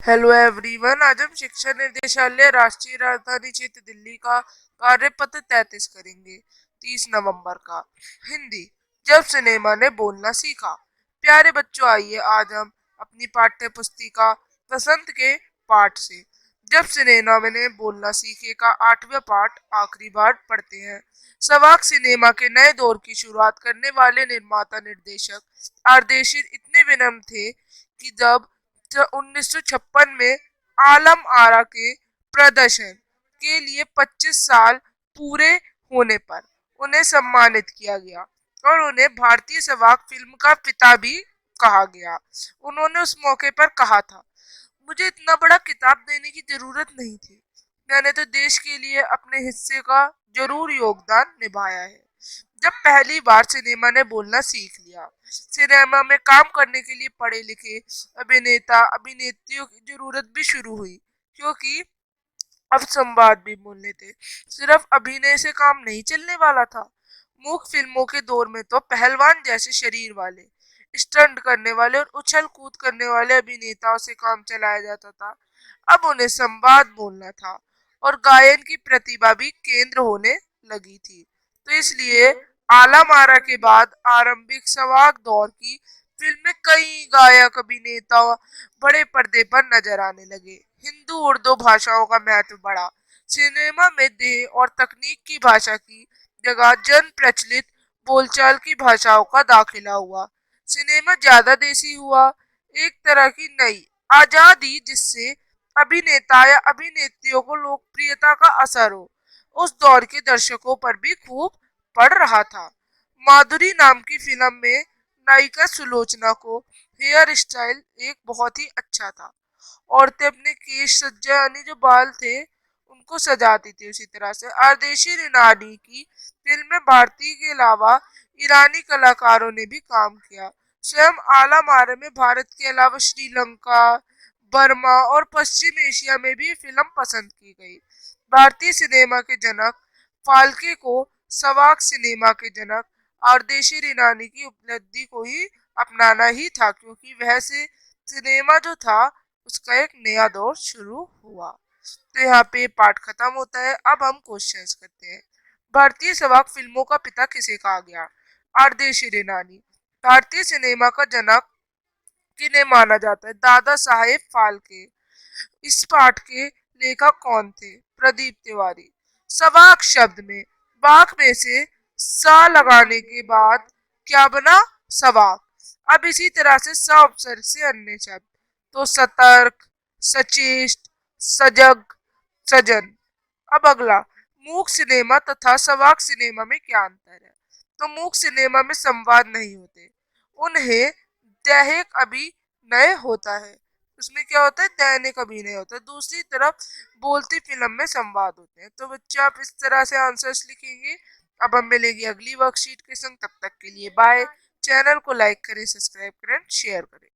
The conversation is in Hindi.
Hello everyone. आज हम शिक्षा निर्देशालय राष्ट्रीय राजधानी क्षेत्र दिल्ली का कार्यपत्र 33 करेंगे। 30 नवंबर का हिंदी। जब सिनेमा ने बोलना सीखा। प्यारे बच्चों, आइए आज हम अपनी पाठ्य पुस्तिका वसंत के पाठ से जब सिनेमा ने बोलना सीखे का 8वां पाठ आखिरी बार पढ़ते हैं। सवाक सिनेमा के नए दौर की शुरुआत करने वाले निर्माता निर्देशक आरदेशिर इतने विनम्र थे कि जब 1956 में आलम आरा के प्रदर्शन के लिए 25 साल पूरे होने पर उन्हें सम्मानित किया गया और उन्हें भारतीय सवाक फिल्म का पिता भी कहा गया। उन्होंने उस मौके पर कहा था, मुझे इतना बड़ा किताब देने की जरूरत नहीं थी। मैंने तो देश के लिए अपने हिस्से का जरूर योगदान निभाया है। जब पहली बार सिनेमा ने बोलना सीख लिया, सिनेमा में काम करने के लिए पढ़े लिखे अभिनेता अभिनेत्रियों की जरूरत भी शुरू हुई, क्योंकि अब संवाद भी बोलने थे। सिर्फ अभिनय से काम नहीं चलने वाला था। मूक फिल्मों के दौर में तो पहलवान जैसे शरीर वाले, स्टंट करने वाले और उछल कूद करने वाले अभिनेताओं से काम चलाया जाता था। अब उन्हें संवाद बोलना था और गायन की प्रतिभा भी केंद्र होने लगी थी। तो इसलिए आला मारा के बाद आरंभिक सवाक दौर की फिल्में कई गायक अभिनेता बड़े पर्दे पर नजर आने लगे। हिंदू उर्दू भाषाओं का महत्व बढ़ा। सिनेमा में देह और तकनीक की भाषा की जगह जन प्रचलित बोलचाल की भाषाओं का दाखिला हुआ। सिनेमा ज्यादा देसी हुआ, एक तरह की नई आजादी जिससे अभिनेता या अभिनेत्रियों को लोकप्रियता का असर हो उस दौर के दर्शकों पर भी खूब पड़ रहा था। माधुरी नाम की फिल्म में नायिका सुलोचना को हेयर स्टाइल एक बहुत ही अच्छा था। औरतें अपने केश सज्जा यानी जो बाल थे उनको सजाती थी। उसी तरह से आरदेशी रिनाडी की फिल्म में भारतीय के अलावा ईरानी कलाकारों ने भी काम किया। स्वयं आलम आरा में भारत के अलावा श्रीलंका, बर्मा और पश्चिम एशिया में भी फिल्म पसंद की गई। भारतीय सिनेमा के जनक फाल्के को सवाक सिनेमा के जनक आरदेशी रिनाडी की उपलब्धि को ही अपनाना ही था, क्योंकि वह से सिनेमा जो था उसका एक नया दौर शुरू हुआ। तो यहाँ पे पाठ खत्म होता है। अब हम क्वेश्चंस करते हैं। भारतीय सवाक फिल्मों का पिता किसे कहा गया? आरदेशी रिनाडी। भारतीय सिनेमा का जनक किन्हें माना जाता है? दादा साहेब फाल्के। इस पाठ के लेखक कौन थे? प्रदीप तिवारी। सवाक शब्द में वाक में से सा लगाने के बाद क्या बना? सवाक। अब इसी तरह से स उपसर्ग से अन्य शब्द, तो सतर्क, सचेष्ट, सजग, सजन। अब अगला, मूक सिनेमा तथा सवाक सिनेमा में क्या अंतर है? तो मूक सिनेमा में संवाद नहीं होते, उन्हें दैहिक अभिनय होता है। उसमें क्या होता है? दैनिक अभिनय होता है। दूसरी तरफ बोलती फिल्म में संवाद होते हैं। तो बच्चे आप इस तरह से आंसर्स लिखेंगे। अब हम मिलेंगे अगली वर्कशीट के संग। तब तक के लिए बाय। चैनल को लाइक करें, सब्सक्राइब करें, शेयर करें।